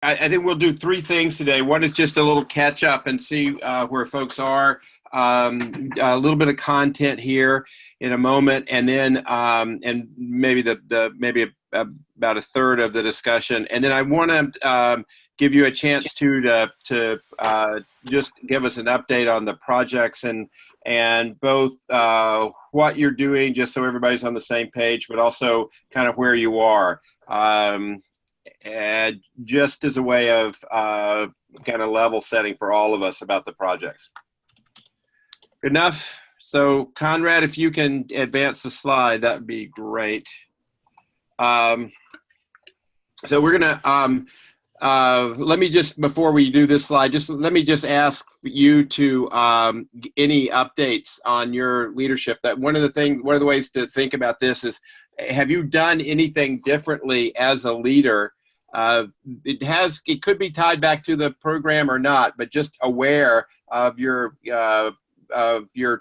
I think we'll do three things today. One is just a little catch up and see where folks are. A little bit of content here in a moment, and then and maybe about a third of the discussion, and then I want to give you a chance to just give us an update on the projects and both what you're doing, just so everybody's on the same page, but also kind of where you are. And just as a way of kind of level setting for all of us about the projects. Good enough? So Conrad, if you can advance the slide, that would be great. So we're gonna, let me just, before we do this slide, let me ask you to any updates on your leadership. That one of the ways to think about this is, have you done anything differently as a leader? It could be tied back to the program or not, but just aware of your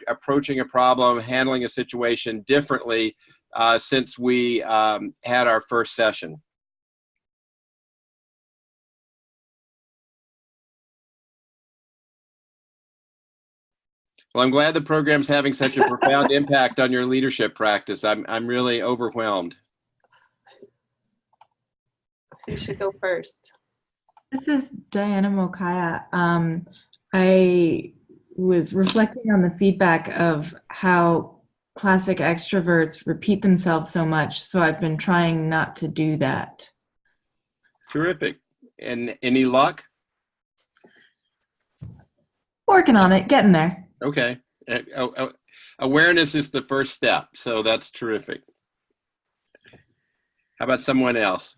approaching a problem, handling a situation differently since we had our first session. Well, I'm glad the program's having such a profound impact on your leadership practice. I'm really overwhelmed. Who should go first? This is Diana Mokaya. I was reflecting on the feedback of how classic extroverts repeat themselves so much, so I've been trying not to do that. Terrific. And any luck? Working on it, getting there. Okay. Awareness is the first step, so that's terrific. How about someone else?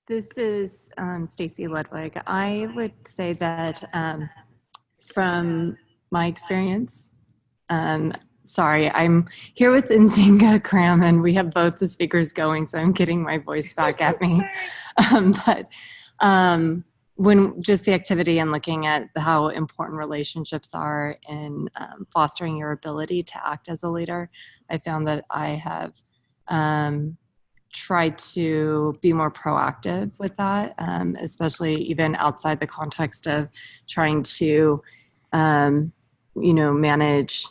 This is Stacy Ludwig. I would say that from my experience, sorry, I'm here with Nzinga Cram, and we have both the speakers going, so I'm getting my voice back at me. When just the activity and looking at how important relationships are in fostering your ability to act as a leader, I found that I have try to be more proactive with that, especially even outside the context of trying to, manage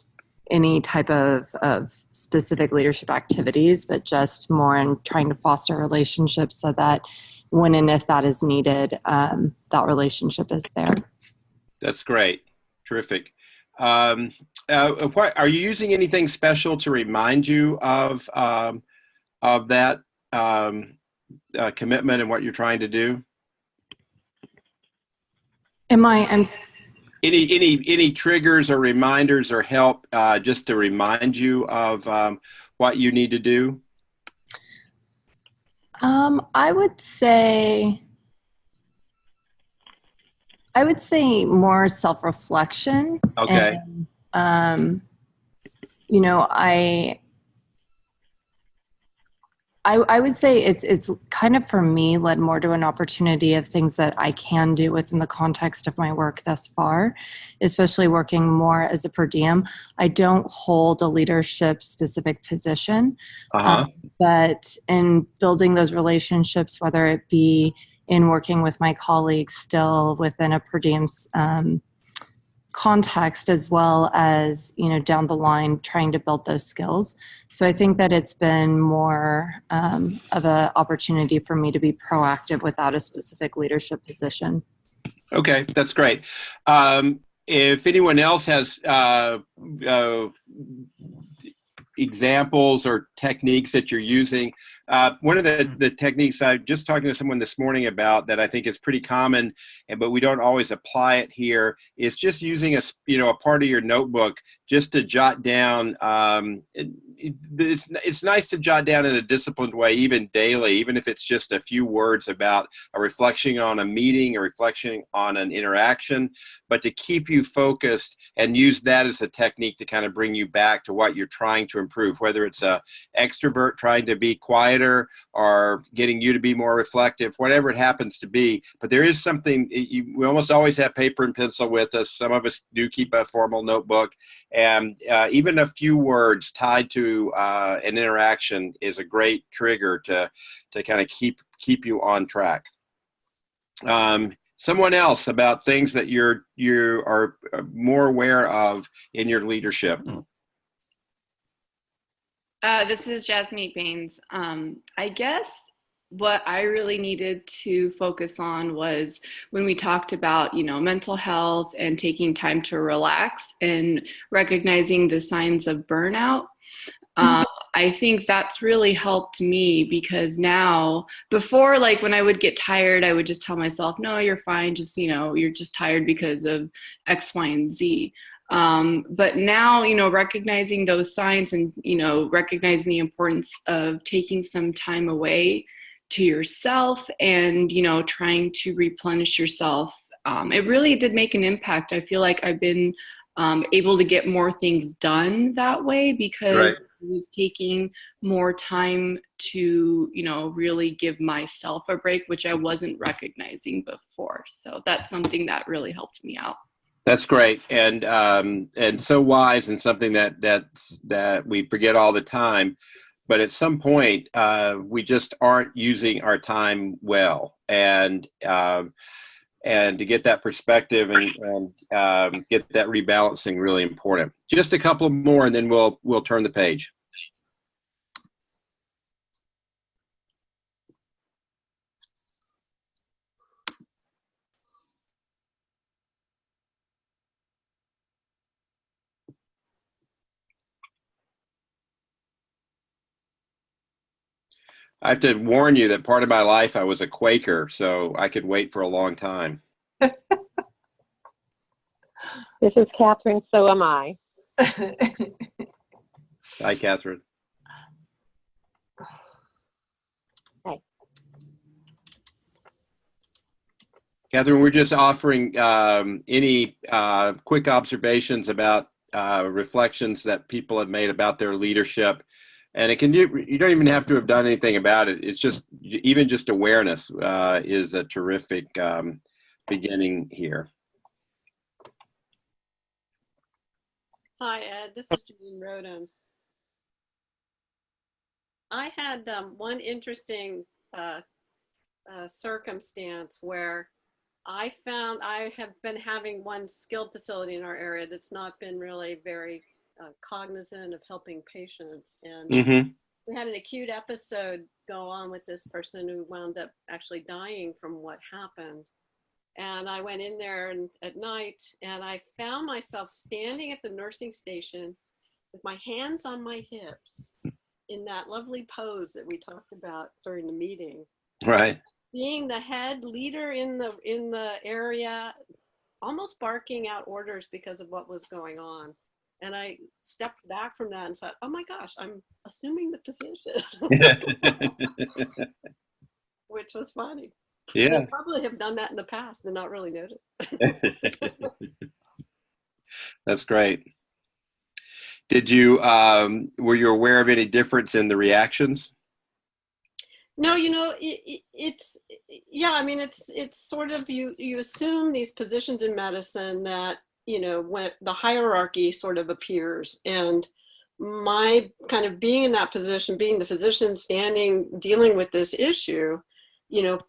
any type of specific leadership activities, but just more in trying to foster relationships so that when and if that is needed, that relationship is there. That's great. Terrific. What, are you using anything special to remind you of that commitment and what you're trying to do? Any triggers or reminders or help just to remind you of what you need to do? I would say more self-reflection. Okay. And, I would say it's kind of, for me, led more to an opportunity of things that I can do within the context of my work thus far, especially working more as a per diem. I don't hold a leadership specific position, but in building those relationships, whether it be in working with my colleagues still within a per diem context, as well as, down the line trying to build those skills. So I think that it's been more of an opportunity for me to be proactive without a specific leadership position. Okay, that's great. If anyone else has examples or techniques that you're using, one of the techniques I was just talking to someone this morning about that I think is pretty common, but we don't always apply it here, is just using a part of your notebook just to jot down. It's nice to jot down in a disciplined way, even daily, even if it's just a few words about a reflection on a meeting, a reflection on an interaction, but to keep you focused and use that as a technique to kind of bring you back to what you're trying to improve, whether it's a extrovert trying to be quiet quieter or getting you to be more reflective, whatever it happens to be. But there is something, we almost always have paper and pencil with us. Some of us do keep a formal notebook, and even a few words tied to an interaction is a great trigger to kind of keep you on track. Someone else about things that you are more aware of in your leadership. This is Jasmine Baines. I guess what I really needed to focus on was when we talked about, mental health and taking time to relax and recognizing the signs of burnout. I think that's really helped me, because now, before, like when I would get tired, I would just tell myself, no, you're fine. Just, you're just tired because of X, Y, and Z. But now, recognizing those signs and, recognizing the importance of taking some time away to yourself and, trying to replenish yourself, it really did make an impact. I feel like I've been able to get more things done that way, because I was taking more time to, really give myself a break, which I wasn't recognizing before. So that's something that really helped me out. That's great, and so wise, and something that we forget all the time. But at some point, we just aren't using our time well, and to get that perspective and get that rebalancing really important. Just a couple more, and then we'll turn the page. I have to warn you that part of my life I was a Quaker, so I could wait for a long time. This is Catherine, so am I. Hi, Catherine. Hi. Catherine, we're just offering any quick observations about reflections that people have made about their leadership. And you don't even have to have done anything about it. It's just, even just awareness is a terrific beginning here. Hi, Ed. This is Janine Rodhams. I had one interesting circumstance where I found I have been having one skilled facility in our area that's not been really very cognizant of helping patients. And we had an acute episode go on with this person who wound up actually dying from what happened. And I went in there at night, and I found myself standing at the nursing station with my hands on my hips in that lovely pose that we talked about during the meeting. Right. Being the head leader in the area, almost barking out orders because of what was going on. And I stepped back from that and thought, oh my gosh, I'm assuming the position, which was funny. Yeah. I probably have done that in the past and not really noticed. That's great. Did you, were you aware of any difference in the reactions? No, it's sort of, you assume these positions in medicine that, when the hierarchy sort of appears, and my kind of being in that position, being the physician standing, dealing with this issue,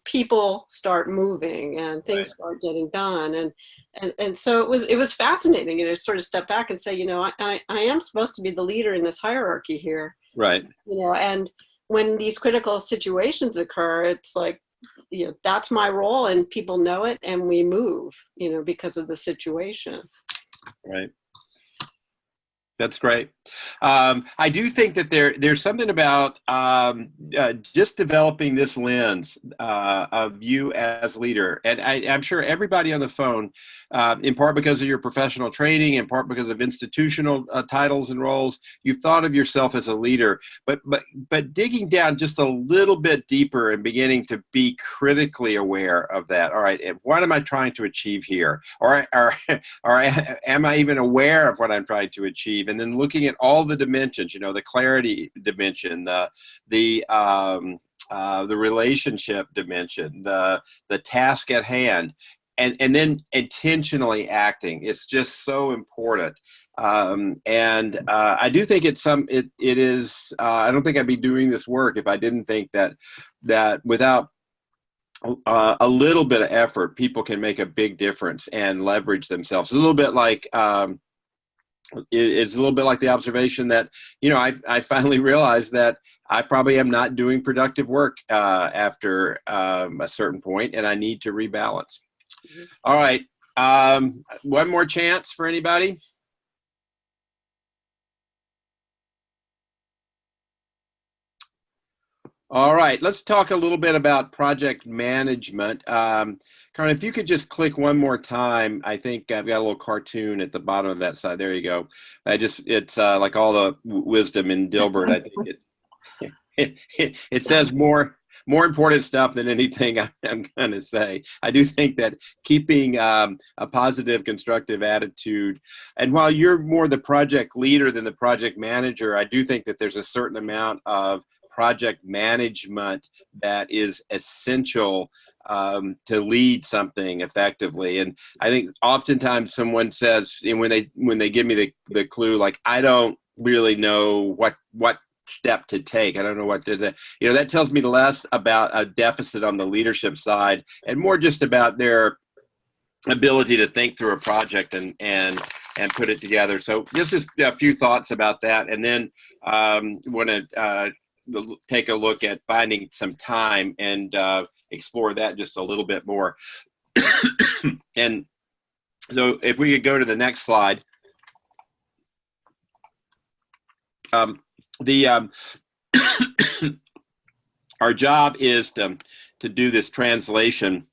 people start moving and things start getting done. And so it was fascinating, to sort of step back and say, I am supposed to be the leader in this hierarchy here. Right. And when these critical situations occur, it's like, that's my role, and people know it, and we move, because of the situation. Right. That's great. I do think that there's something about just developing this lens of you as leader. And I'm sure everybody on the phone, in part because of your professional training, in part because of institutional titles and roles, you've thought of yourself as a leader. But digging down just a little bit deeper and beginning to be critically aware of that. All right, what am I trying to achieve here? Or am I even aware of what I'm trying to achieve? and then looking at all the dimensions, the clarity dimension, the relationship dimension, the task at hand, and then intentionally acting. It's just so important. I do think it is. I don't think I'd be doing this work if I didn't think that without a little bit of effort, people can make a big difference and leverage themselves. It's a little bit like it's a little bit like the observation that I finally realized that I probably am not doing productive work after a certain point, and I need to rebalance. Mm-hmm. All right, one more chance for anybody. All right, let's talk a little bit about project management. Karen, if you could just click one more time. I think I've got a little cartoon at the bottom of that side. There you go. It's like all the wisdom in Dilbert. I think it says more important stuff than anything I'm going to say. I do think that keeping a positive, constructive attitude, and while you're more the project leader than the project manager, I do think that there's a certain amount of project management that is essential to lead something effectively. And I think oftentimes someone says, and when they give me the clue, like, I don't really know what step to take. I don't know what to do. That tells me less about a deficit on the leadership side and more just about their ability to think through a project and put it together. So just a few thoughts about that, and then want to take a look at finding some time and explore that just a little bit more. And so if we could go to the next slide. Our job is to do this translation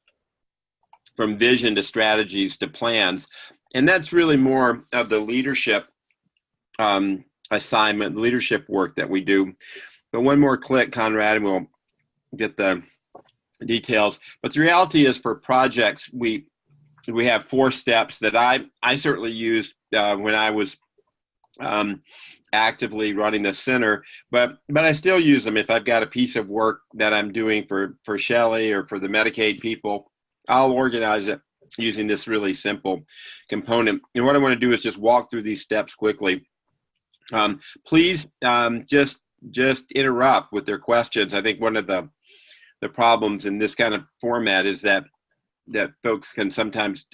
from vision to strategies to plans. And that's really more of the leadership assignment, leadership work that we do. But one more click, Conrad, and we'll get the details. But the reality is, for projects, we have 4 steps that I certainly used when I was actively running the center, but I still use them. If I've got a piece of work that I'm doing for Shelley or for the Medicaid people, I'll organize it using this really simple component. And what I want to do is just walk through these steps quickly. Please just interrupt with their questions. I think one of the problems in this kind of format is that folks can sometimes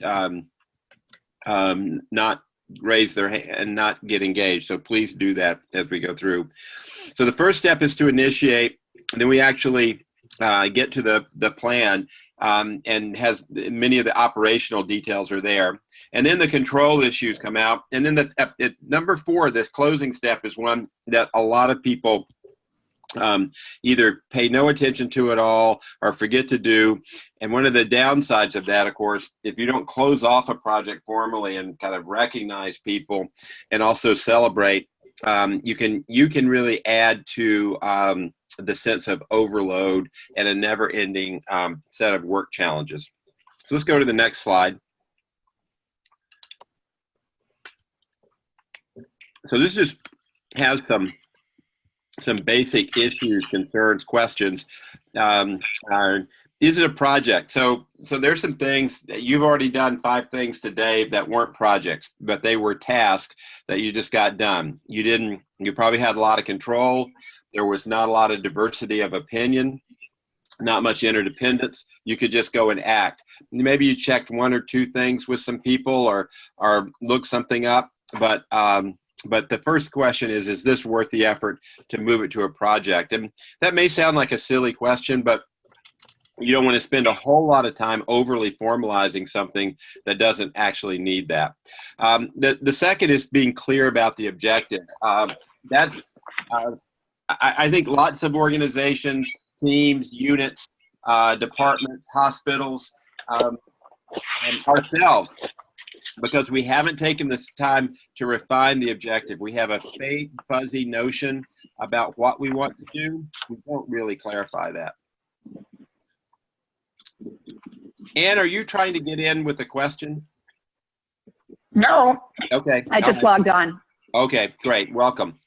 not raise their hand and not get engaged. So please do that as we go through. So the first step is to initiate. Then we actually get to the plan, and has many of the operational details are there. And then the control issues come out. And then number 4, the closing step, is one that a lot of people either pay no attention to at all or forget to do. And one of the downsides of that, of course, if you don't close off a project formally and kind of recognize people and also celebrate, you can really add to the sense of overload and a never-ending set of work challenges. So let's go to the next slide. So this just has some basic issues, concerns, questions. Is it a project? So there's some things that you've already done 5 things today that weren't projects, but they were tasks that you just got done. You probably had a lot of control. There was not a lot of diversity of opinion, not much interdependence. You could just go and act. Maybe you checked 1 or 2 things with some people or looked something up, but the first question is this worth the effort to move it to a project? And that may sound like a silly question, but you don't want to spend a whole lot of time overly formalizing something that doesn't actually need that. The second is being clear about the objective. I think lots of organizations, teams, units, departments, hospitals, and ourselves, because we haven't taken this time to refine the objective. We have a vague, fuzzy notion about what we want to do. We don't really clarify that. Anne, are you trying to get in with a question? No. Okay. I just logged on. Okay, great. Welcome.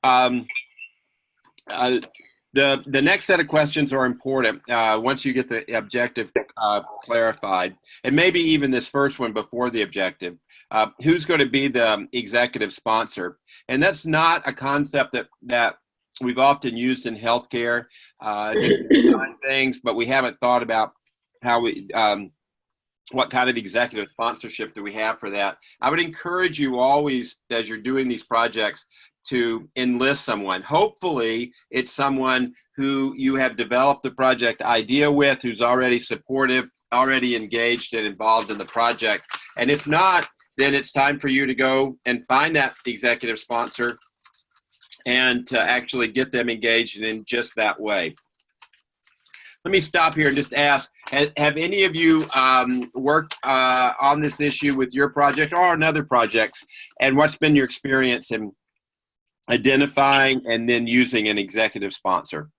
Um, the next set of questions are important once you get the objective clarified, and maybe even this first one before the objective. Who's going to be the executive sponsor? And that's not a concept that we've often used in healthcare to design things, but we haven't thought about how we what kind of executive sponsorship do we have for that. I would encourage you always, as you're doing these projects, to enlist someone. Hopefully it's someone who you have developed the project idea with, who's already supportive, already engaged and involved in the project. And if not, then it's time for you to go and find that executive sponsor and to actually get them engaged in just that way. Let me stop here and just ask, have any of you worked on this issue with your project or on other projects? And what's been your experience in identifying and then using an executive sponsor?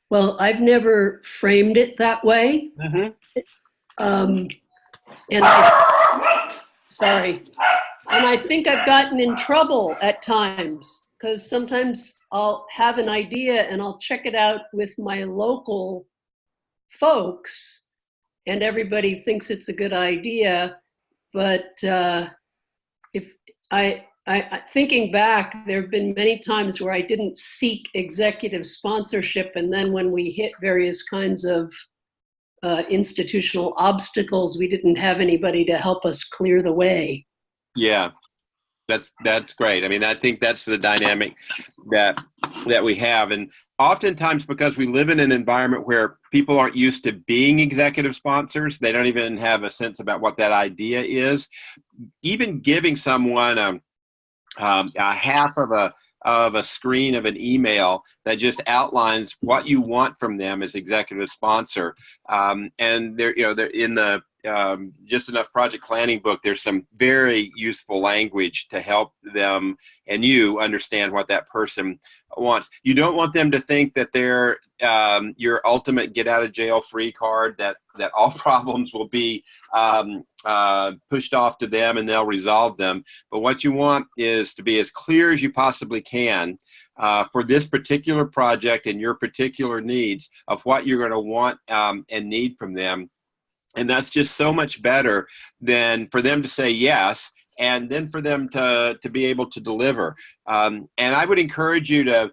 Well, I've never framed it that way. And I think I've gotten in trouble at times because sometimes I'll have an idea and I'll check it out with my local folks and everybody thinks it's a good idea. But if thinking back, there have been many times where I didn't seek executive sponsorship, and then when we hit various kinds of institutional obstacles, we didn't have anybody to help us clear the way. Yeah, that's great. I mean, I think that's the dynamic that we have, and oftentimes because we live in an environment where people aren't used to being executive sponsors, they don't even have a sense about what that idea is. Even giving someone a half of a screen of an email that just outlines what you want from them as executive sponsor. And they're in the Just Enough project planning book, there's some very useful language to help them and you understand what that person wants. You don't want them to think that they're your ultimate get out of jail free card, that all problems will be pushed off to them and they'll resolve them. But what you want is to be as clear as you possibly can for this particular project and your particular needs of what you're going to want and need from them. And that's just so much better than for them to say yes and then for them to be able to deliver. And I would encourage you to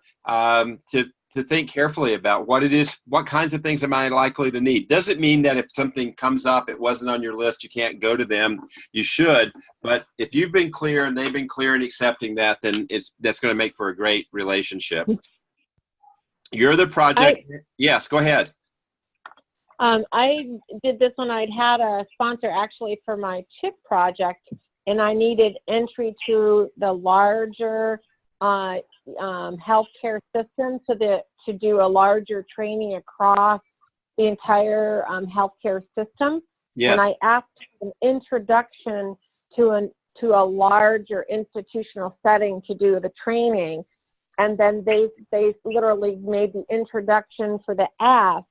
think carefully about what it is, what kinds of things am I likely to need. Doesn't mean that if something comes up, it wasn't on your list, you can't go to them. You should. But if you've been clear and they've been clear in accepting that, then that's going to make for a great relationship. You're the project. Yes, go ahead. I did this when I'd had a sponsor actually for my chip project, and I needed entry to the larger healthcare system to do a larger training across the entire healthcare system. Yes. And I asked for an introduction to a larger institutional setting to do the training, and then they literally made the introduction for the ask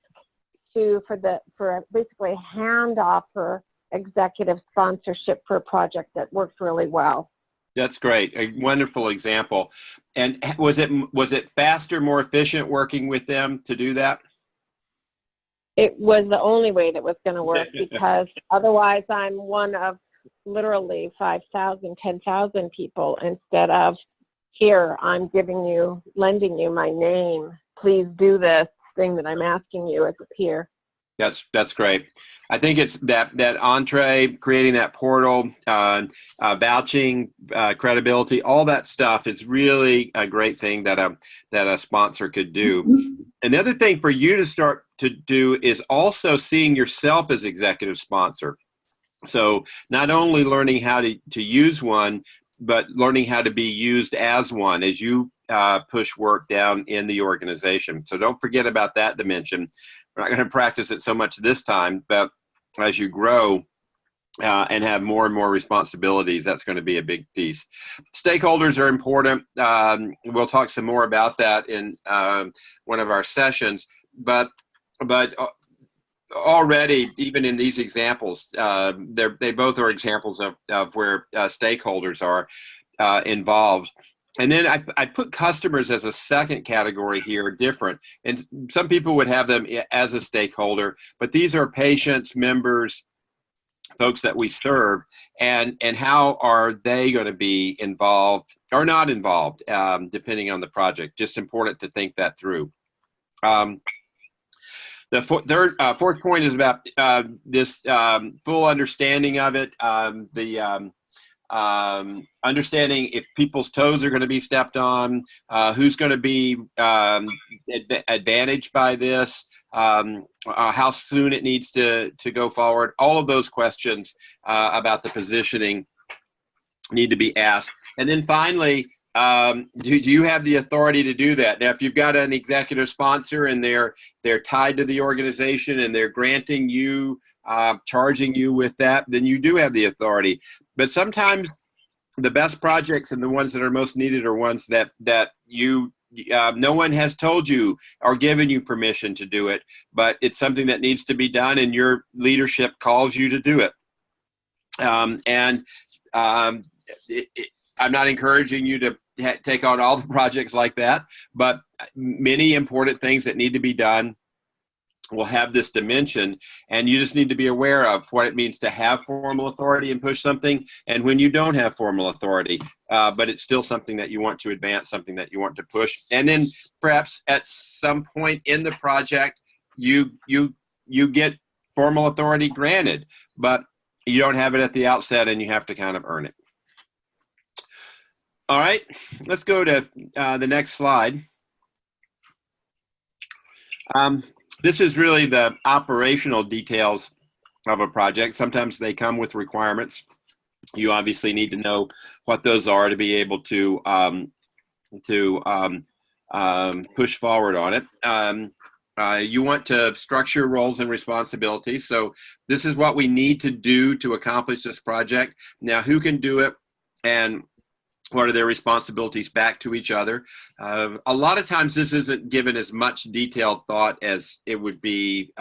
for basically a handoff for executive sponsorship for a project that worked really well. That's great. A wonderful example. And was it faster, more efficient working with them to do that? It was the only way that was going to work because otherwise I'm one of literally 5,000, 10,000 people instead of here, I'm lending you my name. Please do this thing that I'm asking you as a peer. That's great. I think it's that entree, creating that portal, vouching, credibility, all that stuff is really a great thing that a sponsor could do. And the other thing for you to start to do is also seeing yourself as executive sponsor. So not only learning how to use one, but learning how to be used as one as you push work down in the organization. So don't forget about that dimension. We're not going to practice it so much this time, but as you grow and have more and more responsibilities, that's going to be a big piece. Stakeholders are important. We'll talk some more about that in one of our sessions. But but already, even in these examples, they both are examples of where stakeholders are involved. And then I put customers as a second category here, different. And some people would have them as a stakeholder, but these are patients, members, folks that we serve, and how are they going to be involved or not involved, depending on the project. Just important to think that through. The fourth point is about this full understanding of it, understanding if people's toes are going to be stepped on, who's going to be advantaged by this, how soon it needs to go forward. All of those questions about the positioning need to be asked. And then finally, do you have the authority to do that? Now, if you've got an executive sponsor and they're tied to the organization and they're granting you, charging you with that, then you do have the authority. But sometimes the best projects and the ones that are most needed are ones that you no one has told you or given you permission to do it, but it's something that needs to be done and your leadership calls you to do it. I'm not encouraging you to take on all the projects like that, but many important things that need to be done will have this dimension, and you just need to be aware of what it means to have formal authority and push something, and when you don't have formal authority, but it's still something that you want to advance, something that you want to push. And then perhaps at some point in the project, you get formal authority granted, but you don't have it at the outset, and you have to kind of earn it. All right, let's go to the next slide. This is really the operational details of a project. Sometimes they come with requirements. You obviously need to know what those are to be able to push forward on it. You want to structure roles and responsibilities. So this is what we need to do to accomplish this project. Now, who can do it, and what are their responsibilities back to each other? A lot of times this isn't given as much detailed thought as it would be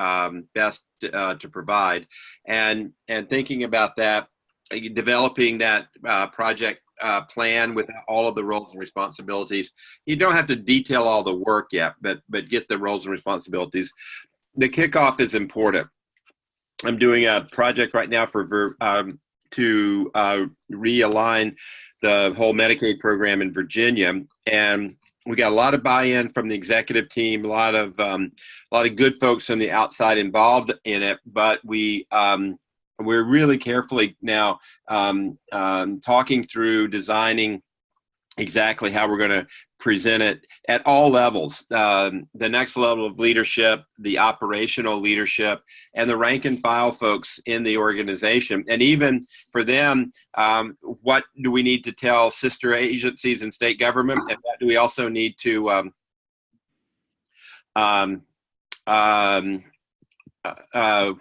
best to provide. And thinking about that, developing that project plan with all of the roles and responsibilities. You don't have to detail all the work yet, but get the roles and responsibilities. The kickoff is important. I'm doing a project right now to realign the whole Medicaid program in Virginia, and we got a lot of buy-in from the executive team, a lot of good folks on the outside involved in it, but we're really carefully now talking through designing exactly how we're going to present it at all levels. The next level of leadership, the operational leadership, and the rank and file folks in the organization. And even for them, what do we need to tell sister agencies and state government? And what do we also need to what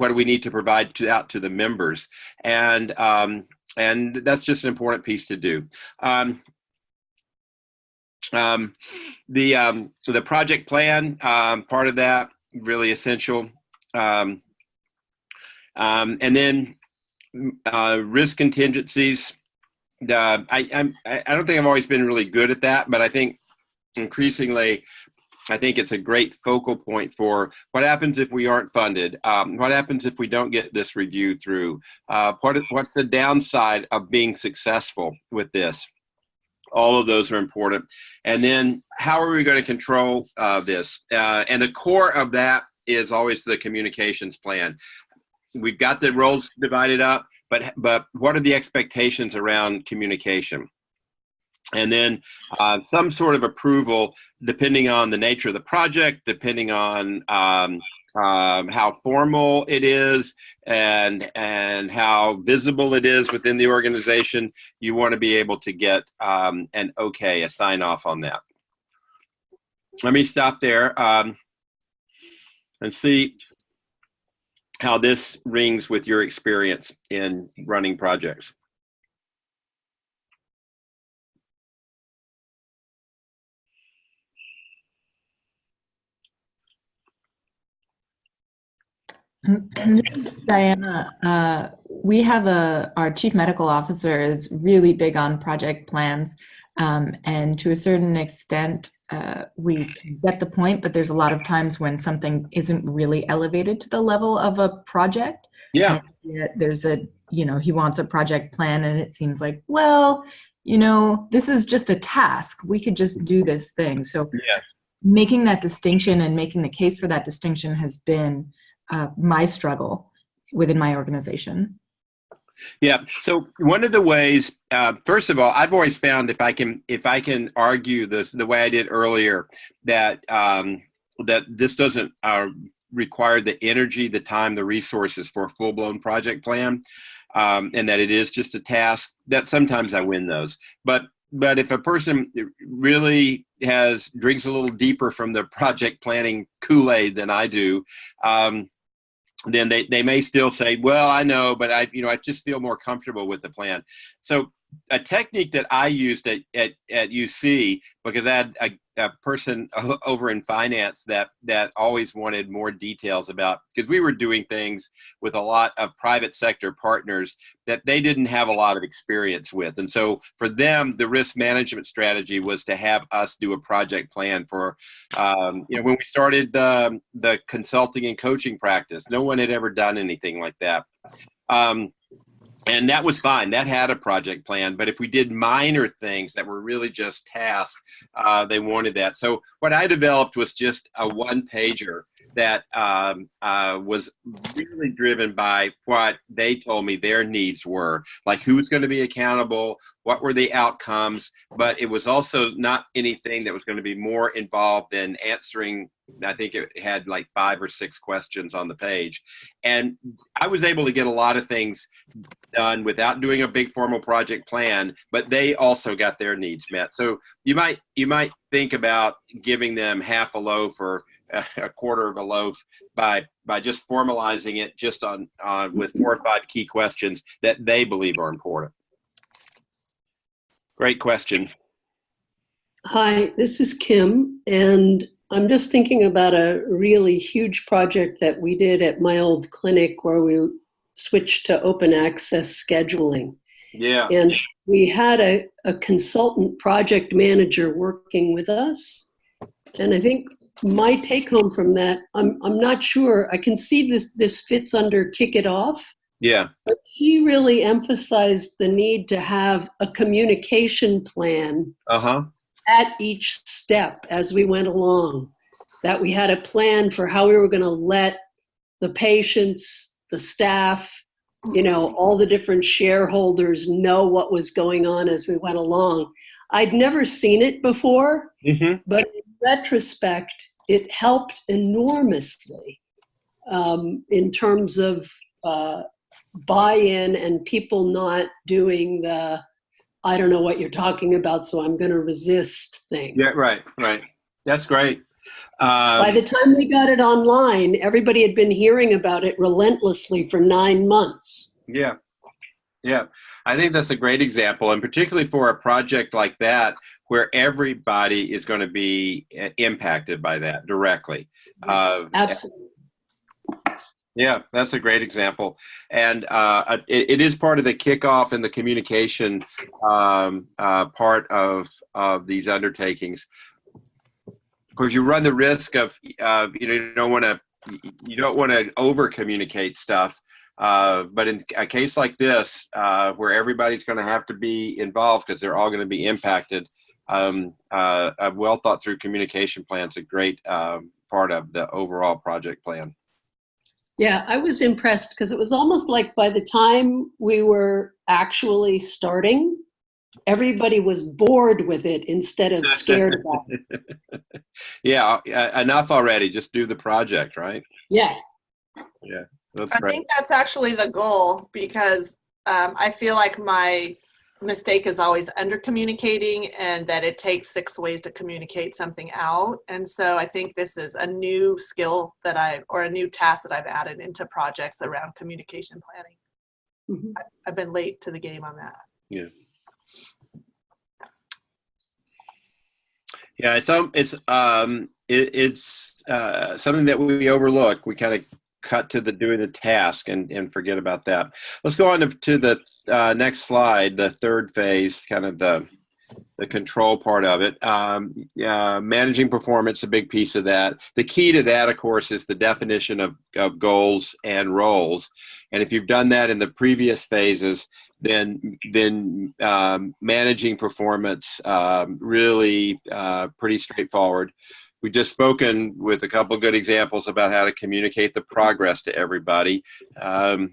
do we need to provide out to the members? And that's just an important piece to do. So the project plan, part of that, really essential. And then risk contingencies. I don't think I've always been really good at that, but I think increasingly, I think it's a great focal point for what happens if we aren't funded. What happens if we don't get this review through? What's the downside of being successful with this? All of those are important. And then how are we going to control this? And the core of that is always the communications plan. We've got the roles divided up, but what are the expectations around communication? And then some sort of approval, depending on the nature of the project, depending on how formal it is and how visible it is within the organization. You want to be able to get an okay, a sign off on that. Let me stop there and see how this rings with your experience in running projects. And this is Diana. We have our chief medical officer is really big on project plans. And to a certain extent, we can get the point, but there's a lot of times when something isn't really elevated to the level of a project. Yeah. And yet there's he wants a project plan, and it seems like, well, this is just a task. We could just do this thing. So Yeah. making that distinction and making the case for that distinction has been my struggle within my organization. Yeah. So one of the ways, first of all, I've always found if I can argue this the way I did earlier, that that this doesn't require the energy, the time, the resources for a full-blown project plan, and that it is just a task, that sometimes I win those. But if a person really drinks a little deeper from the project planning Kool-Aid than I do, then they may still say, well, I know, but I just feel more comfortable with the plan. So a technique that I used at UC, because I had a person over in finance that always wanted more details about, because we were doing things with a lot of private sector partners that they didn't have a lot of experience with. And so for them, the risk management strategy was to have us do a project plan for, when we started the consulting and coaching practice, no one had ever done anything like that. And that was fine. That had a project plan. But if we did minor things that were really just tasks, they wanted that. So what I developed was just a one-pager that was really driven by what they told me their needs were, like who's going to be accountable, what were the outcomes, but it was also not anything that was going to be more involved in answering. I think it had like 5 or 6 questions on the page. And I was able to get a lot of things done without doing a big formal project plan, but they also got their needs met. So you might think about giving them half a loaf or a quarter of a loaf by just formalizing it just on with 4 or 5 key questions that they believe are important. Great question. Hi, this is Kim, and I'm just thinking about a really huge project that we did at my old clinic where we switched to open access scheduling. Yeah. And we had a consultant project manager working with us. And I think my take home from that, I'm not sure, I can see this fits under kick it off. Yeah. But he really emphasized the need to have a communication plan at each step as we went along, that we had a plan for how we were going to let the patients, the staff, all the different shareholders know what was going on as we went along. I'd never seen it before, but in retrospect, it helped enormously in terms of buy-in and people not doing the, I don't know what you're talking about, so I'm going to resist thing. Yeah, right. That's great. By the time we got it online, everybody had been hearing about it relentlessly for 9 months. Yeah. I think that's a great example, and particularly for a project like that, where everybody is going to be impacted by that directly. Absolutely. Yeah, that's a great example. And it is part of the kickoff and the communication part of these undertakings. Of course, you run the risk of you don't want to over communicate stuff. But in a case like this, where everybody's going to have to be involved because they're all going to be impacted, a well thought through communication plan is a great part of the overall project plan. Yeah, I was impressed because it was almost like by the time we were actually starting, everybody was bored with it instead of scared about it. Yeah, enough already. Just do the project, right? Yeah. Yeah, that's I great. think that's actually the goal, because I feel like my mistake is always under communicating, and that it takes 6 ways to communicate something out. And so I think this is a new skill or a new task that I've added into projects around communication planning. Mm-hmm. I've been late to the game on that. Yeah. Yeah, it's something that we overlook. We kind of cut to the doing the task and forget about that. Let's go on to the next slide, the third phase, kind of the control part of it. Managing performance, a big piece of that. The key to that, of course, is the definition of goals and roles. And if you've done that in the previous phases, then managing performance, really pretty straightforward. We've just spoken with a couple of good examples about how to communicate the progress to everybody. And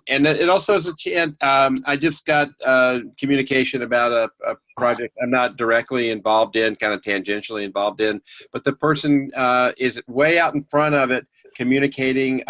it also is a chance. I just got communication about a project I'm not directly involved in, kind of tangentially involved in, but the person is way out in front of it, communicating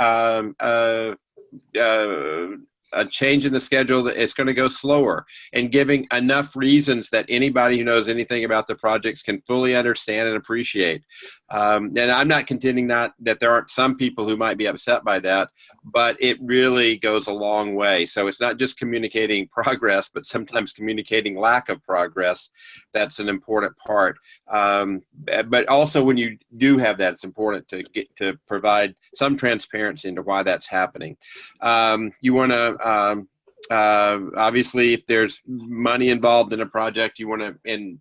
a change in the schedule that it's going to go slower, and giving enough reasons that anybody who knows anything about the projects can fully understand and appreciate. And I'm not contending that there aren't some people who might be upset by that, but it really goes a long way. So it's not just communicating progress, but sometimes communicating lack of progress. That's an important part. But also when you do have that, it's important to provide some transparency into why that's happening. You want to obviously, if there's money involved in a project, you want to,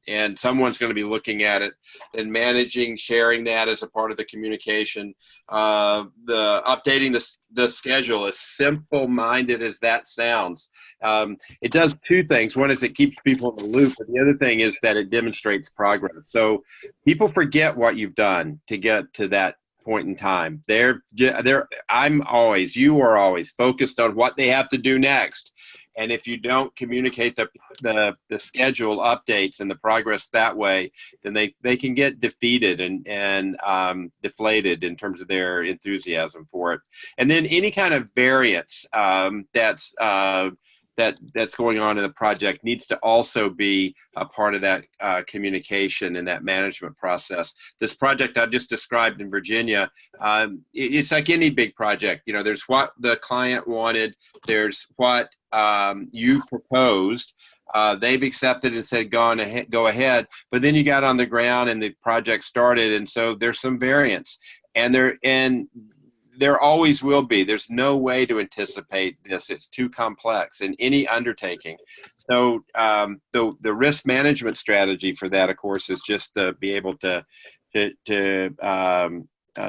and someone's going to be looking at it, and managing, sharing that as a part of the communication. The updating the schedule, as simple-minded as that sounds, it does two things. One is it keeps people in the loop, but the other thing is that it demonstrates progress. So people forget what you've done to get to that point in time. You are always focused on what they have to do next. And if you don't communicate the schedule updates and the progress that way, then they can get defeated and deflated in terms of their enthusiasm for it. And then any kind of variance that's going on in the project needs to also be a part of that communication and that management process. This project I just described in Virginia, it's like any big project. You know, there's what the client wanted, there's what you proposed. They've accepted and said, go ahead. But then you got on the ground and the project started, and so there's some variance. And there always will be. There's no way to anticipate this. It's too complex in any undertaking. So the risk management strategy for that, of course, is just to be able to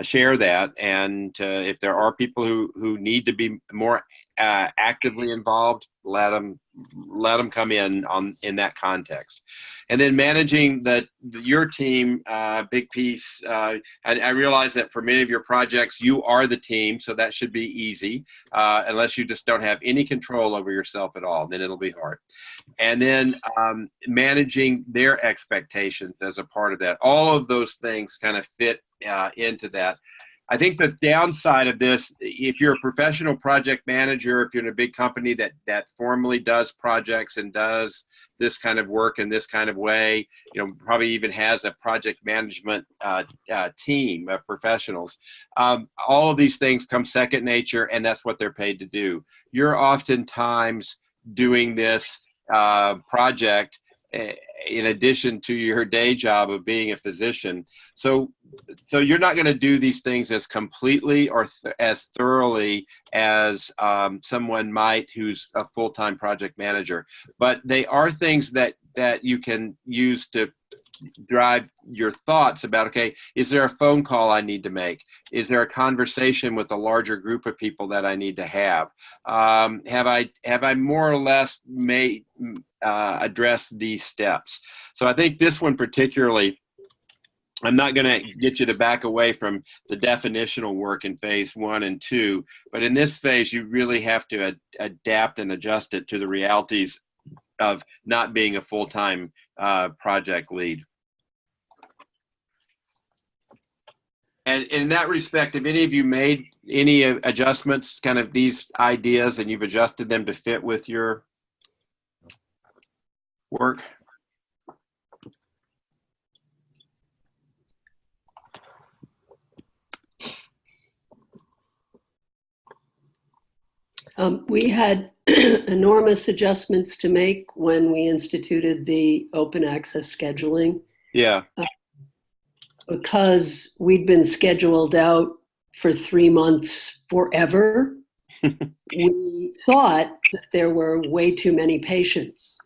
share that. And if there are people who need to be more actively involved, let them come in that context. And then managing your team, big piece. I realize that for many of your projects, you are the team, so that should be easy, unless you just don't have any control over yourself at all. Then it'll be hard. And then managing their expectations as a part of that. All of those things kind of fit into that. I think the downside of this, if you're a professional project manager, if you're in a big company that formally does projects and does this kind of work in this kind of way, you know, probably even has a project management team of professionals. All of these things come second nature, and that's what they're paid to do. You're oftentimes doing this project in addition to your day job of being a physician. So you're not going to do these things as completely or as thoroughly as someone might who's a full-time project manager. But they are things that you can use to drive your thoughts about, okay, is there a phone call I need to make? Is there a conversation with a larger group of people that I need to have? Have I more or less addressed these steps? So I think this one particularly, I'm not going to get you to back away from the definitional work in phase 1 and 2, but in this phase, you really have to adapt and adjust it to the realities of not being a full-time project lead. And in that respect, have any of you made any adjustments, kind of these ideas, and you've adjusted them to fit with your work? We had enormous adjustments to make when we instituted the open access scheduling. Yeah. Because we'd been scheduled out for 3 months forever. We thought that there were way too many patients.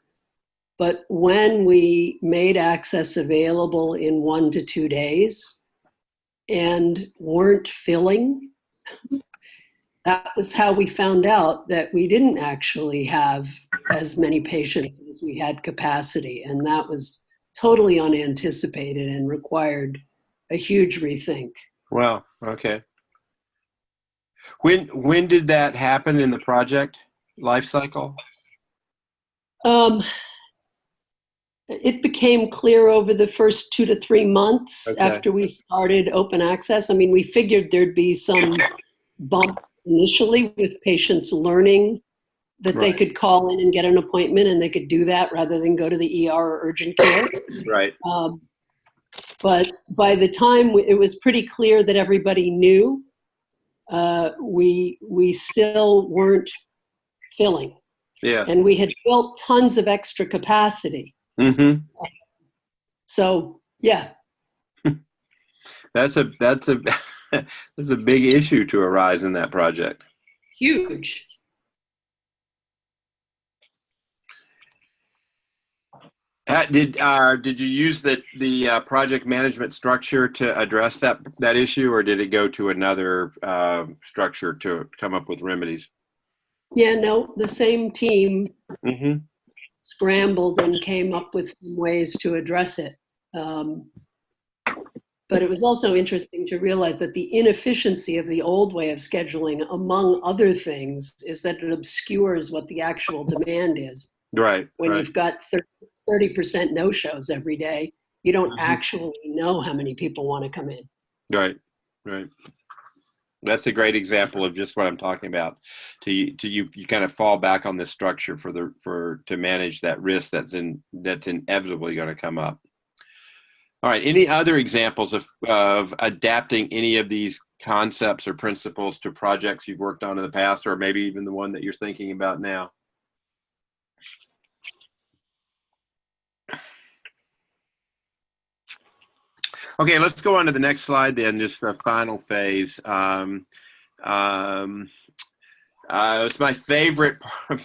But when we made access available in 1 to 2 days and weren't filling, that was how we found out that we didn't actually have as many patients as we had capacity. And that was totally unanticipated and required a huge rethink. Wow. Okay. When did that happen in the project life cycle? It became clear over the first 2 to 3 months after we started open access. I mean, we figured there'd be some bumps initially with patients learning that they could call in and get an appointment, and they could do that rather than go to the ER or urgent care. Right. But by the time it was pretty clear that everybody knew, we still weren't filling. Yeah. And we had built tons of extra capacity. Mm-hmm. So yeah. That's a that's a big issue to arise in that project. Huge. Did you use the project management structure to address that issue, or did it go to another structure to come up with remedies? Yeah, no, the same team Mm-hmm. scrambled and came up with some ways to address it. But it was also interesting to realize that the inefficiency of the old way of scheduling, among other things, is that it obscures what the actual demand is. Right. When you've got 30% no-shows every day, you don't actually know how many people want to come in. Right. Right. That's a great example of just what I'm talking about. You kind of fall back on this structure to manage that risk that's inevitably going to come up. All right. Any other examples of adapting any of these concepts or principles to projects you've worked on in the past, or maybe even the one that you're thinking about now? Okay, let's go on to the next slide then, just the final phase. It's my favorite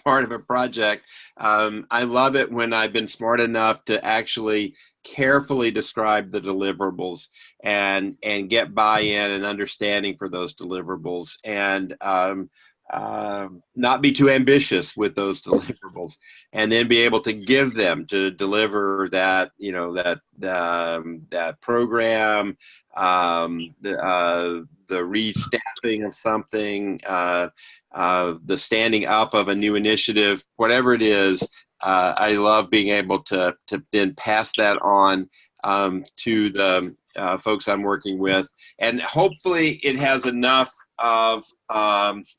part of a project. I love it when I've been smart enough to actually carefully describe the deliverables and get buy-in and understanding for those deliverables, and not be too ambitious with those deliverables, and then be able to give them to deliver that, that program, the restaffing of something, the standing up of a new initiative, whatever it is. I love being able to then pass that on to the folks I'm working with, and hopefully it has enough of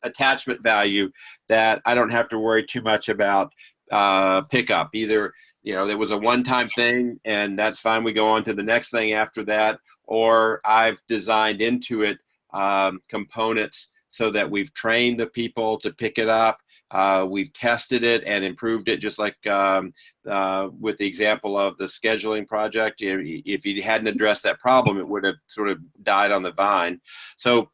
attachment value that I don't have to worry too much about pickup. Either there was a one-time thing and that's fine, we go on to the next thing after that, or I've designed into it components so that we've trained the people to pick it up. We've tested it and improved it, just like with the example of the scheduling project. If you hadn't addressed that problem, it would have sort of died on the vine. So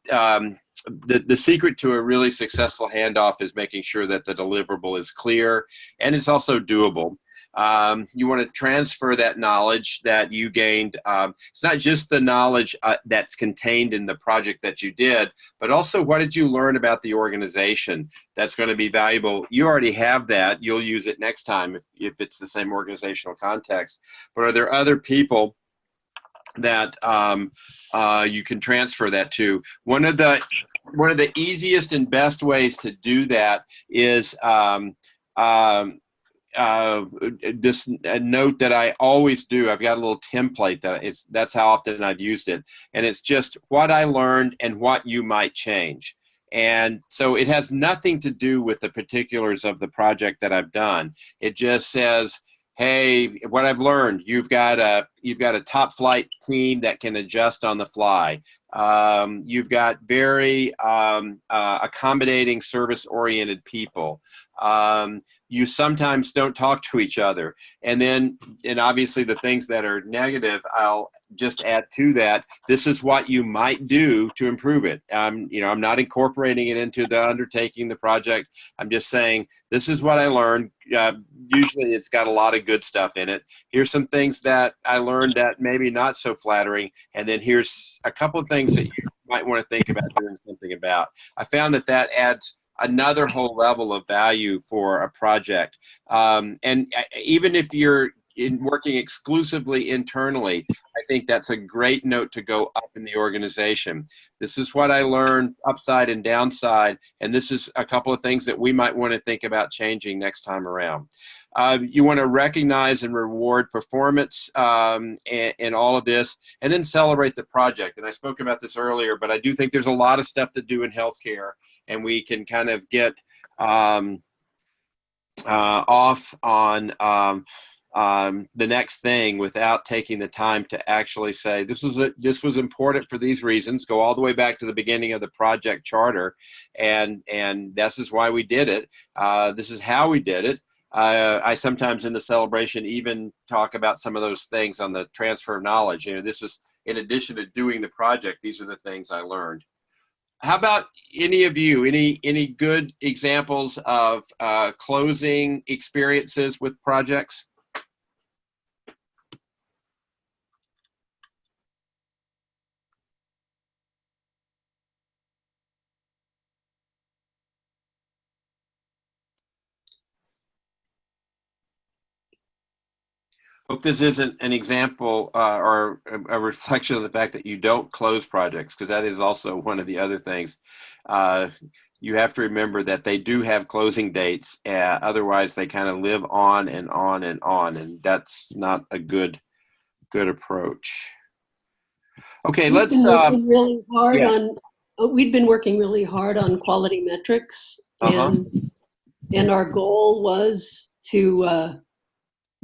the secret to a really successful handoff is making sure that the deliverable is clear and it's also doable. You want to transfer that knowledge that you gained. It's not just the knowledge that's contained in the project that you did, but also what did you learn about the organization that's going to be valuable. You already have that. You'll use it next time if it's the same organizational context. But are there other people that you can transfer that to? One of the easiest and best ways to do that is this note that I always do. I've got a little template that's how often I've used it, and it's just what I learned and what you might change. And so it has nothing to do with the particulars of the project that I've done. It just says, hey, what I've learned, you've got a top flight team that can adjust on the fly. You've got very accommodating, service-oriented people. You sometimes don't talk to each other. And obviously the things that are negative, I'll just add to that, this is what you might do to improve it. I'm not incorporating it into the undertaking, the project. I'm just saying, this is what I learned. Usually it's got a lot of good stuff in it. Here's some things that I learned that maybe not so flattering. And then here's a couple of things that you might want to think about doing something about. I found that adds another whole level of value for a project. And even if you're working exclusively internally, I think that's a great note to go up in the organization. This is what I learned, upside and downside, and this is a couple of things that we might want to think about changing next time around. You want to recognize and reward performance in all of this, and then celebrate the project. And I spoke about this earlier, but I do think there's a lot of stuff to do in healthcare, and we can kind of get off on the next thing without taking the time to actually say, this was important for these reasons. Go all the way back to the beginning of the project charter, and this is why we did it. This is how we did it. I sometimes in the celebration even talk about some of those things on the transfer of knowledge. This is in addition to doing the project, these are the things I learned. How about any of you, any good examples of closing experiences with projects? Hope this isn't an example or a reflection of the fact that you don't close projects, because that is also one of the other things. You have to remember that they do have closing dates. Otherwise, they kind of live on and on and on, and that's not a good approach. Okay, We've been working really hard on. We've been working really hard on quality metrics, and our goal was to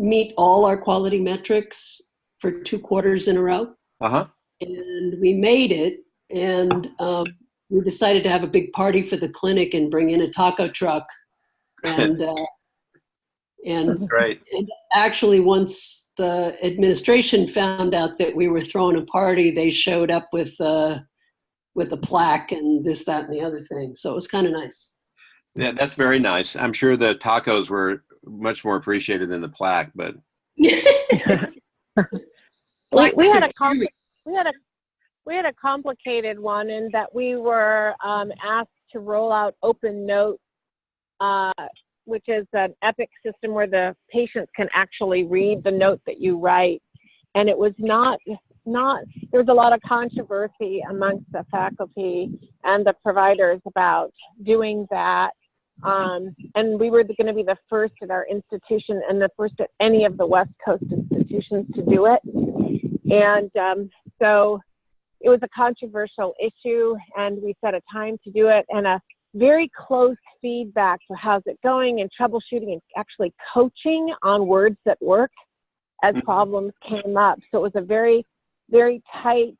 meet all our quality metrics for 2 quarters in a row. And we made it, and we decided to have a big party for the clinic and bring in a taco truck. And That's great. And actually, once the administration found out that we were throwing a party, they showed up with a plaque and this, that, and the other thing. So it was kind of nice. Yeah, that's very nice. I'm sure the tacos were much more appreciated than the plaque, but we had a complicated one in that we were asked to roll out Open Note, which is an Epic system where the patients can actually read the note that you write. And it was not there was a lot of controversy amongst the faculty and the providers about doing that. And we were going to be the first at our institution and the first at any of the West Coast institutions to do it. And so it was a controversial issue, and we set a time to do it, and a very close feedback to how's it going, and troubleshooting and actually coaching on words that work as problems came up. So it was a very, very tight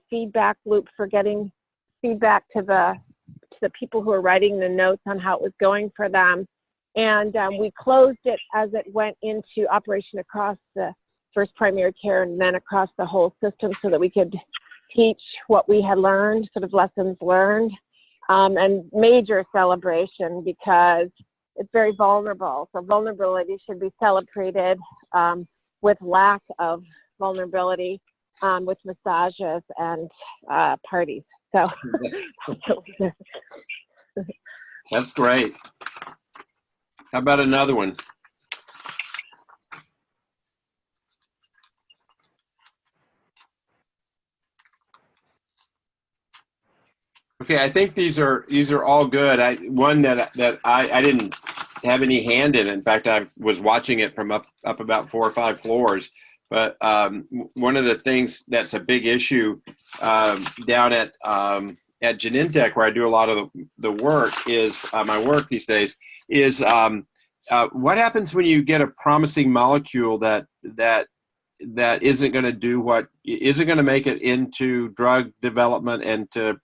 feedback loop for getting feedback to the people who are writing the notes on how it was going for them. And we closed it as it went into operation across the first primary care and then across the whole system, so that we could teach what we had learned, sort of lessons learned, and major celebration because it's very vulnerable. So vulnerability should be celebrated with lack of vulnerability, with massages and parties. So that's great. How about another one? Okay, I think these are all good. One that I didn't have any hand in. In fact, I was watching it from up about 4 or 5 floors. But one of the things that's a big issue down at Genentech, where I do a lot of the work, is my work these days, is what happens when you get a promising molecule that isn't going to do what isn't going to make it into drug development and to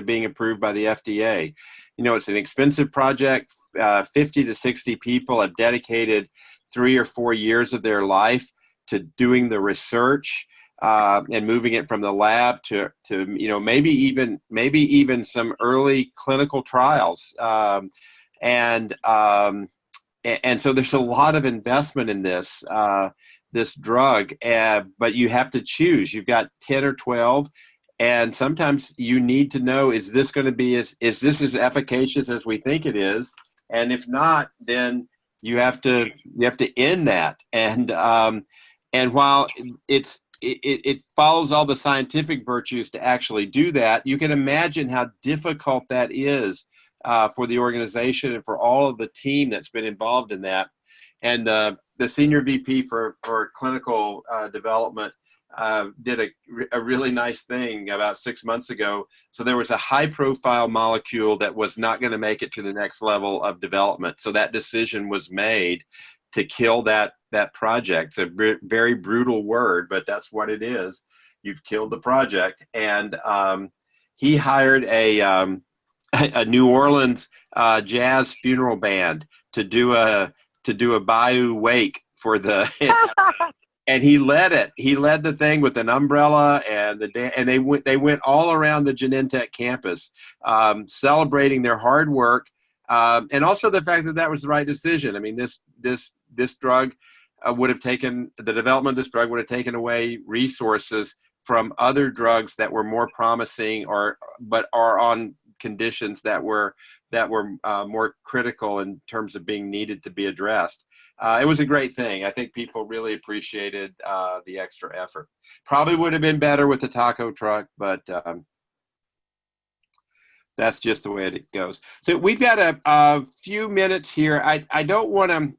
being approved by the FDA. It's an expensive project. 50 to 60 people have dedicated 3 or 4 years of their life to doing the research. and moving it from the lab to maybe even some early clinical trials. And so there's a lot of investment in this drug, but you have to choose. You've got 10 or 12. And sometimes you need to know, is this going to be is this as efficacious as we think it is? And if not, then you have to end that. And while it follows all the scientific virtues to actually do that, you can imagine how difficult that is for the organization and for all of the team that's been involved in that. And the senior VP for clinical development did a really nice thing about 6 months ago. So there was a high profile molecule that was not going to make it to the next level of development. So that decision was made to kill that project. It's a very brutal word, but that's what it is. You've killed the project. And he hired a New Orleans jazz funeral band to do a bayou wake for the and he led it. He led the thing with an umbrella, and they went all around the Genentech campus, celebrating their hard work, and also the fact that was the right decision. I mean, this drug would have taken the development of this drug would have taken away resources from other drugs that were more promising, but are on conditions that were more critical in terms of being needed to be addressed. It was a great thing. I think people really appreciated the extra effort. Probably would have been better with the taco truck, but that's just the way it goes. So we've got a few minutes here. I don't want to.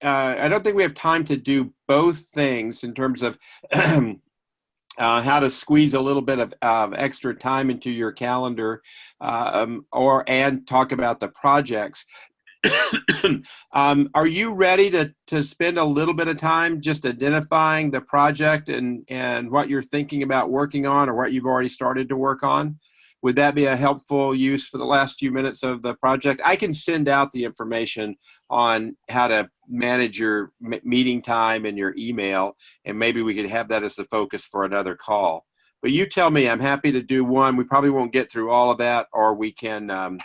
I don't think we have time to do both things in terms of how to squeeze a little bit of extra time into your calendar, and talk about the projects. Are you ready to spend a little bit of time just identifying the project and what you're thinking about working on, or what you've already started to work on? Would that be a helpful use for the last few minutes of the project? I can send out the information on how to manage your meeting time and your email, and maybe we could have that as the focus for another call. But you tell me. I'm happy to do one. We probably won't get through all of that, or we can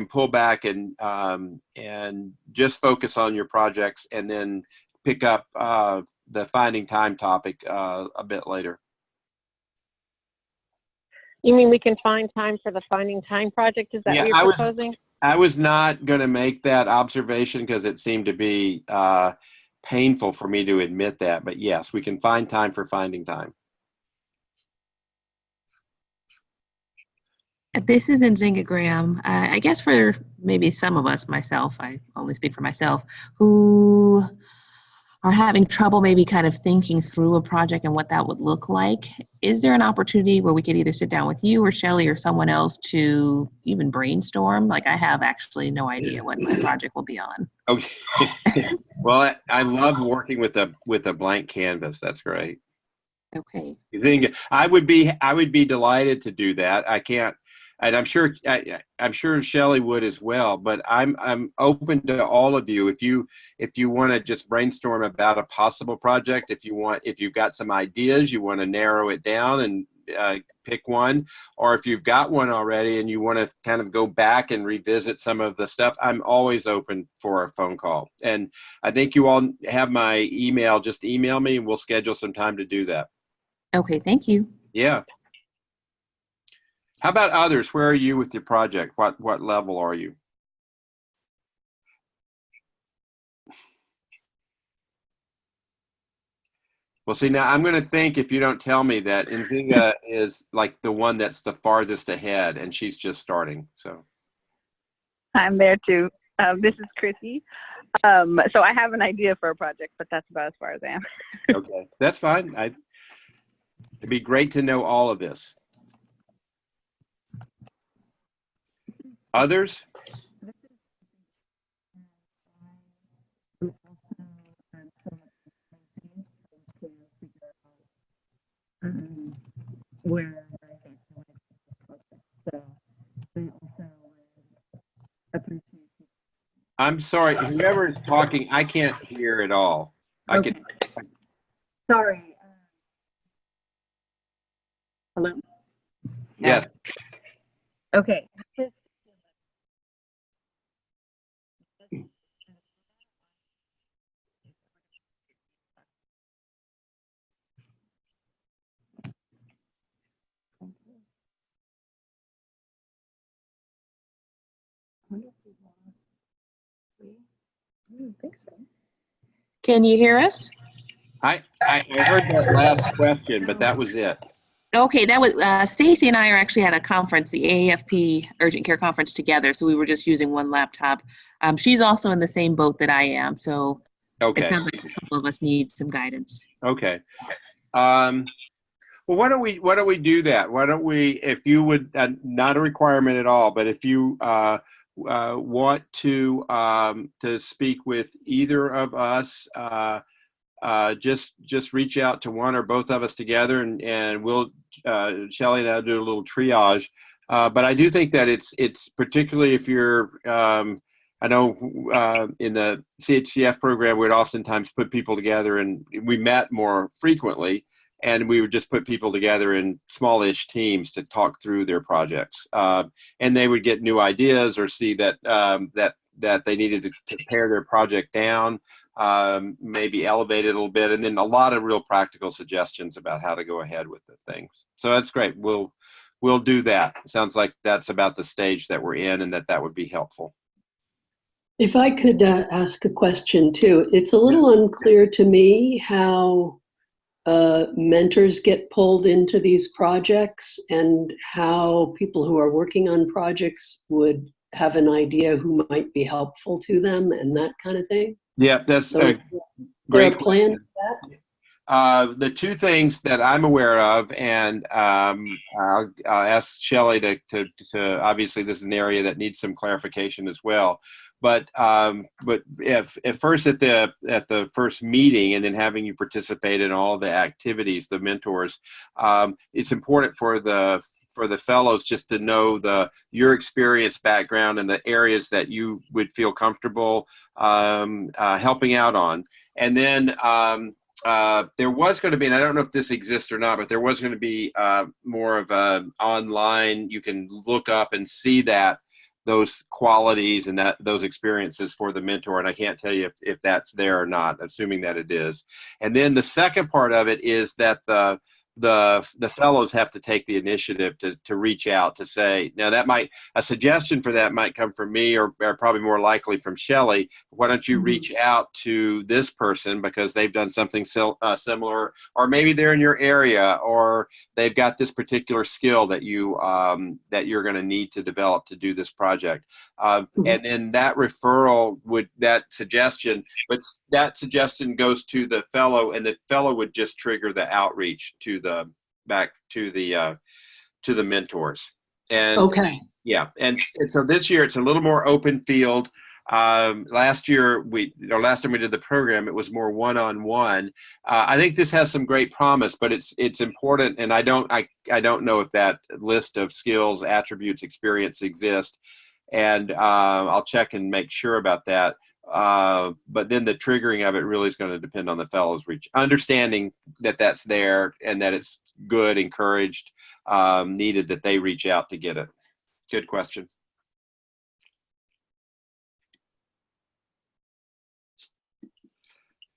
pull back and just focus on your projects, and then pick up the finding time topic a bit later. You mean we can find time for the Finding Time project? Is that what you're proposing? I was not going to make that observation because it seemed to be painful for me to admit that. But yes, we can find time for Finding Time. This is Nzinga Graham. I guess for maybe some of us, myself, I only speak for myself, who are having trouble maybe kind of thinking through a project and what that would look like. Is there an opportunity where we could either sit down with you or Shelley or someone else to even brainstorm? Like, I have actually no idea what my project will be on. Okay. Well, I love working with a blank canvas. That's great. Okay. Nzinga, I would be delighted to do that. I can't. And I'm sure Shelley would as well. But I'm open to all of you. If you want to just brainstorm about a possible project, if you've got some ideas, you want to narrow it down and pick one, or if you've got one already and you want to kind of go back and revisit some of the stuff, I'm always open for a phone call. And I think you all have my email. Just email me and we'll schedule some time to do that. Okay, thank you. Yeah. How about others? Where are you with your project? What level are you? Well, see, now I'm going to think, if you don't tell me, that Nzinga is like the one that's the farthest ahead, and she's just starting. So I'm there too. This is Chrissy. So I have an idea for a project, but that's about as far as I am. Okay, that's fine. It'd be great to know all of this. Others? Where I'm sorry, whoever is talking, I can't hear at all. I can. Sorry. Hello? Yes. Okay. I don't think so. Can you hear us? I heard that last question, but that was it. Okay, that was Stacy and I are actually at a conference, the AAFP Urgent Care Conference together, so we were just using one laptop. She's also in the same boat that I am, so Okay. it sounds like a couple of us need some guidance. Okay. Well, why don't we do that? Why don't we, if you would, not a requirement at all, but if you want to speak with either of us, just reach out to one or both of us together, and we'll Shelley and I'll do a little triage. But I do think that it's particularly if you're I know in the CHCF program we'd oftentimes put people together, and we met more frequently, and we would just put people together in smallish teams to talk through their projects, and they would get new ideas or see that that they needed to pare their project down, maybe elevate it a little bit, and then a lot of real practical suggestions about how to go ahead with the things. So that's great. We'll do that. It sounds like that's about the stage that we're in, and that would be helpful. If I could ask a question too, it's a little unclear to me how mentors get pulled into these projects and how people who are working on projects would have an idea who might be helpful to them and that kind of thing. Yeah, that's So a great plan question. for that? The two things that I'm aware of, and I'll ask Shelley to obviously this is an area that needs some clarification as well. But if first at the first meeting, and then having you participate in all the activities, the mentors, it's important for the fellows just to know your experience, background, and the areas that you would feel comfortable helping out on. And then there was going to be, and I don't know if this exists or not, but there was going to be more of an online, you can look up and see those qualities and those experiences for the mentor. And I can't tell you if that's there or not, assuming that it is. And then the second part of it is that the fellows have to take the initiative to reach out to say, now a suggestion for that might come from me, or probably more likely from Shelley. Why don't you reach out to this person because they've done something similar, or maybe they're in your area, or they've got this particular skill that that you're going to need to develop to do this project. And then that referral that suggestion goes to the fellow, and the fellow would just trigger the outreach to back to the mentors. And Okay. Yeah, and so this year it's a little more open field. Last time we did the program, it was more one-on-one. I think this has some great promise, but it's important, and I don't know if that list of skills, attributes, experience exists, and I'll check and make sure about that. But then the triggering of it really is going to depend on the fellows understanding that that's there, and that it's good, encouraged, needed, that they reach out to get it. Good question.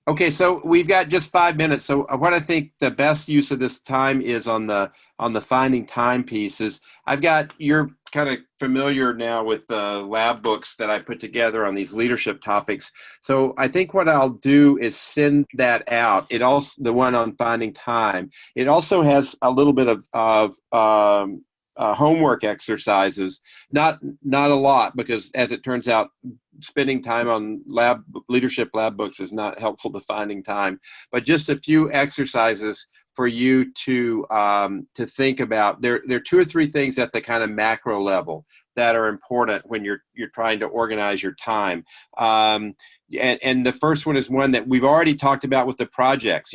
Okay, so we've got just 5 minutes. So what I think the best use of this time is on the finding time pieces. You're kind of familiar now with the lab books that I put together on these leadership topics. So I think what I'll do is send that out. The one on finding time. It also has a little bit of homework exercises, not a lot, because as it turns out, spending time on leadership lab books is not helpful to finding time, but just a few exercises for you to think about. There are 2 or 3 things at the kind of macro level that are important when you're trying to organize your time. And the first one is one that we've already talked about with the projects.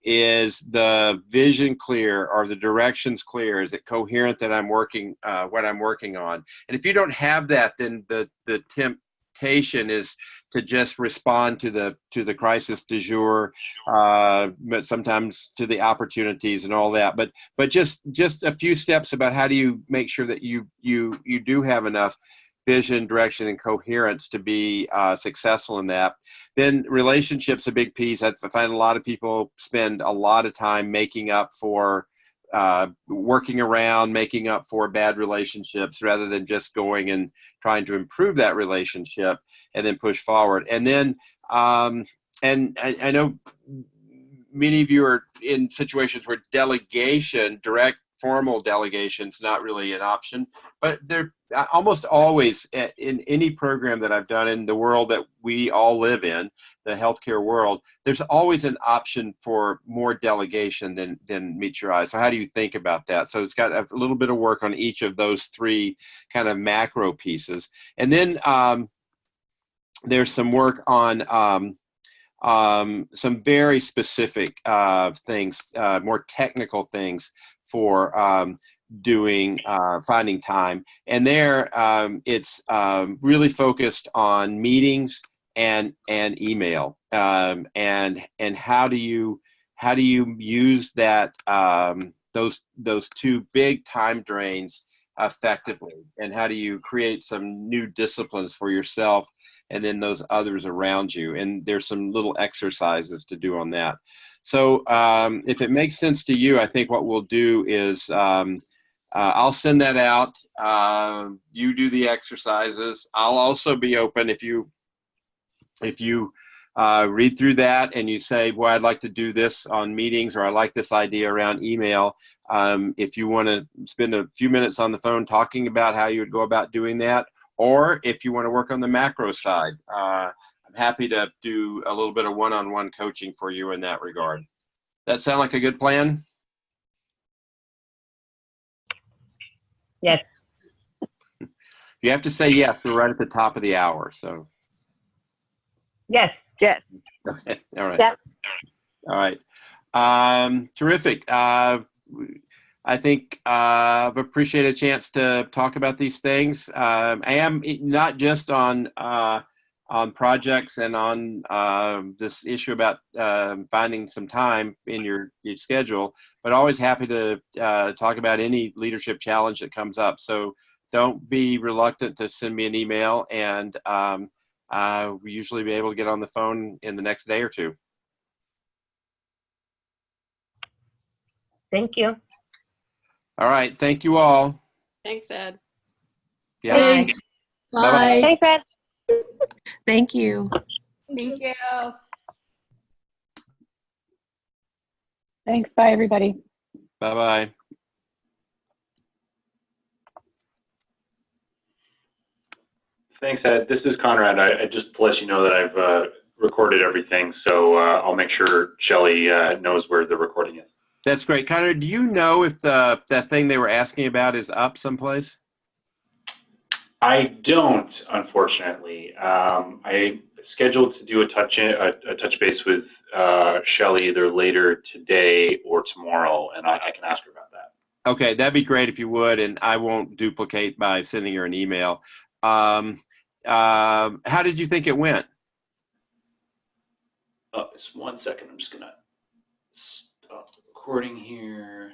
Is the vision clear? Are the directions clear? Is it coherent that I'm working what I'm working on? And if you don't have that, then the temptation is just respond to the crisis du jour, but sometimes to the opportunities and all that. But just a few steps about how do you make sure that you do have enough vision, direction, and coherence to be successful in that. Then relationships a big piece. I find a lot of people spend a lot of time making up for working around, making up for bad relationships rather than just going and trying to improve that relationship and then push forward. And then, and I know many of you are in situations where delegation, direct formal delegation is not really an option, but they're almost always in any program that I've done in the world that we all live in, the healthcare world, there's always an option for more delegation than meets your eyes. So how do you think about that? So it's got a little bit of work on each of those three kind of macro pieces. And then there's some work on some very specific things, more technical things for doing finding time, and there it's really focused on meetings and email, and how do you use that those two big time drains effectively, and how do you create some new disciplines for yourself and then those others around you? And there's some little exercises to do on that. So if it makes sense to you, I think what we'll do is I'll send that out. You do the exercises. I'll also be open if you read through that and you say, well, I'd like to do this on meetings, or I like this idea around email. If you want to spend a few minutes on the phone talking about how you would go about doing that, or if you want to work on the macro side, I'm happy to do a little bit of one-on-one coaching for you in that regard. That sound like a good plan? Yes. You have to say yes. We're right at the top of the hour, so. Yes. Yes. Okay. All right. Yep. All right. Terrific. I think I've appreciated a chance to talk about these things. I am not just on projects and on this issue about finding some time in your schedule, but always happy to talk about any leadership challenge that comes up. So don't be reluctant to send me an email, and we usually be able to get on the phone in the next day or two. Thank you. All right. Thank you all. Thanks, Ed. Yeah. Thanks. Bye-bye. Thanks, Ed. Thank you. Thank you. Thanks. Bye, everybody. Bye-bye. Thanks, Ed. This is Conrad. I just to let you know that I've recorded everything, so I'll make sure Shelley knows where the recording is. That's great. Connor, do you know if that thing they were asking about is up someplace? I don't, unfortunately. I scheduled to do a touch base with Shelley either later today or tomorrow, and I can ask her about that. Okay, that'd be great if you would, and I won't duplicate by sending her an email. How did you think it went? Just 1 second. I'm just gonna stop the recording here.